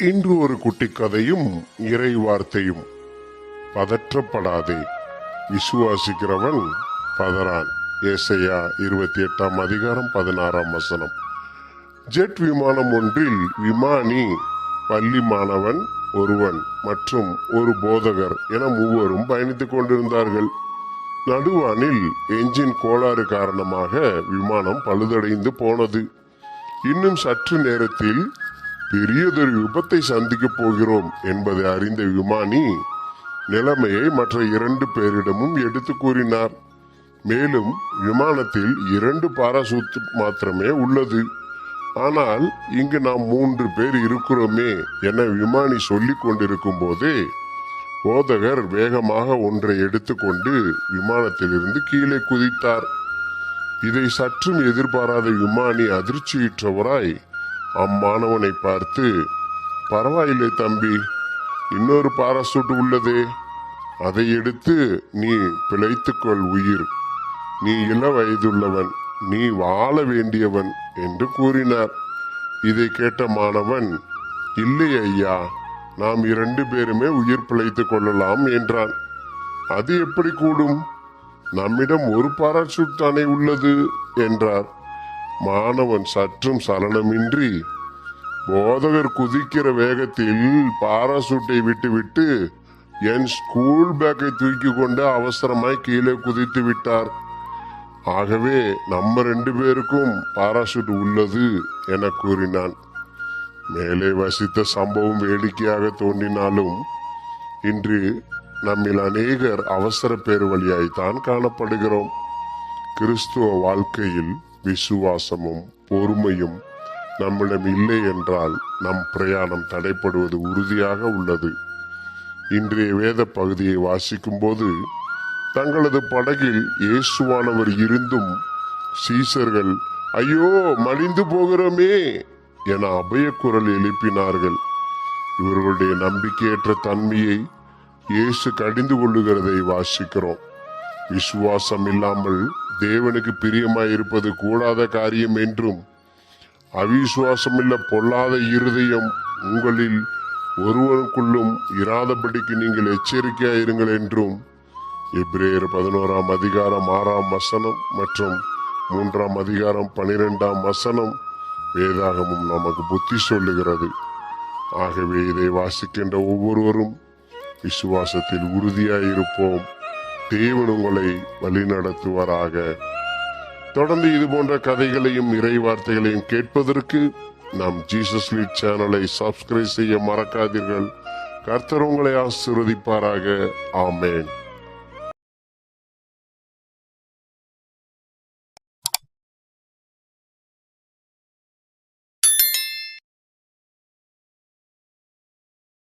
இன்று ஒரு குட்டி கதையும் இறை வார்த்தையும். பதற்றப்படாதே, விசுவாசிக்கிறவன் பதறான். ஏசாயா 28ஆம் அதிகாரம் 16ஆம் வசனம். ஜெட் விமானம் ஒன்றில் விமானி, பள்ளி மாணவன் ஒருவன் மற்றும் ஒரு போதகர் என மூவரும் பயணித்துக் கொண்டிருந்தார்கள். நடுவானில் என்ஜின் கோளாறு காரணமாக விமானம் பழுதடைந்து போனது. இன்னும் சற்று நேரத்தில் பெரியதொரு விபத்தை சந்திக்கப் போகிறோம் என்பதை அறிந்த விமானி நிலைமையை மற்ற 2 பேரிடமும் எடுத்து கூறினார். மேலும் விமானத்தில் 2 பாராசூட் மாத்திரமே உள்ளது, ஆனால் இங்கு நாம் 3 பேர் இருக்கிறோமே என விமானி சொல்லிக் கொண்டிருக்கும் போதே போதகர் வேகமாக ஒன்றை எடுத்துக்கொண்டு விமானத்திலிருந்து கீழே குதித்தார். இதை சற்றும் எதிர்பாராத விமானி அதிர்ச்சியுற்றவராய் அம்மாணவனை பார்த்து, பரவாயில்லை தம்பி, இன்னொரு பாராசூட் உள்ளதே, அதை எடுத்து நீ பிழைத்துக்கொள் உயிர், நீ இள வயதுள்ளவன், நீ வாழ வேண்டியவன் என்று கூறினார். இதை கேட்ட மாணவன், இல்லை ஐயா, நாம் 2 பேருமே உயிர் பிழைத்துக் கொள்ளலாம் என்றான். அது எப்படி கூடும், நம்மிடம் ஒரு பாராசூட் தானே உள்ளது என்றார். மாணவன் சற்றும் சலனமின்றி, போதகர் குதிக்கிற வேகத்தில் பாராசூட்டை விட்டுவிட்டு என் ஸ்கூல் பேக்கை தூக்கி கொண்டு அவசரமாய் கீழே குதித்து விட்டார். ஆகவே நம்ம 2 பேருக்கும் பாராசூட் உள்ளது என கூறினான். மேலே வசித்த சம்பவம் வேடிக்கையாக தோன்றினாலும் இன்று நம்மில் அநேகர் அவசர பேர் வழியாய்த்தான் காணப்படுகிறோம். கிறிஸ்துவ வாழ்க்கையில் விசுவாசமும் பொறுமையும் நம்மிடம் இல்லை என்றால் நம் பிரயாணம் தடைப்படுவது உறுதியாக உள்ளது. இன்றைய வேத பகுதியை வாசிக்கும் போது தங்களது படகில் இயேசுவானவர் இருந்தும் சீசர்கள் ஐயோ மடிந்து போகிறோமே என அபயக்குரல் எழுப்பினார்கள். இவர்களுடைய நம்பிக்கையற்ற தன்மையை இயேசு கடிந்து கொள்ளுகிறதை வாசிக்கிறோம். விசுவாசம் இல்லாமல் தேவனுக்கு பிரியமாயிருப்பது கூடாத காரியம் என்றும், அவிசுவாசமில்ல பொல்லாத இருதயம் உங்களில் ஒருவனுக்குள்ளும் இராதபடிக்கு நீங்கள் எச்சரிக்கையாயிருங்கள் என்றும் எபிரேயர் 11ஆம் அதிகாரம் 6ஆம் வசனம் மற்றும் 3ஆம் அதிகாரம் 12ஆம் வசனம் வேதாகமும் நமக்கு புத்தி சொல்லுகிறது. ஆகவே இதை வாசிக்கின்ற ஒவ்வொருவரும் விசுவாசத்தில் உறுதியாயிருப்போம். தேவன் உங்களை வழி நடத்துவாராக. தொடர்ந்து இது போன்ற கதைகளையும் இறை வார்த்தைகளையும் கேட்பதற்கு நம் ஜீசஸ் லீட் சேனலை சப்ஸ்கிரைப் செய்ய மறக்காதீர்கள். கர்த்தர் உங்களை ஆசீர்வதிப்பாராக. ஆமேன்.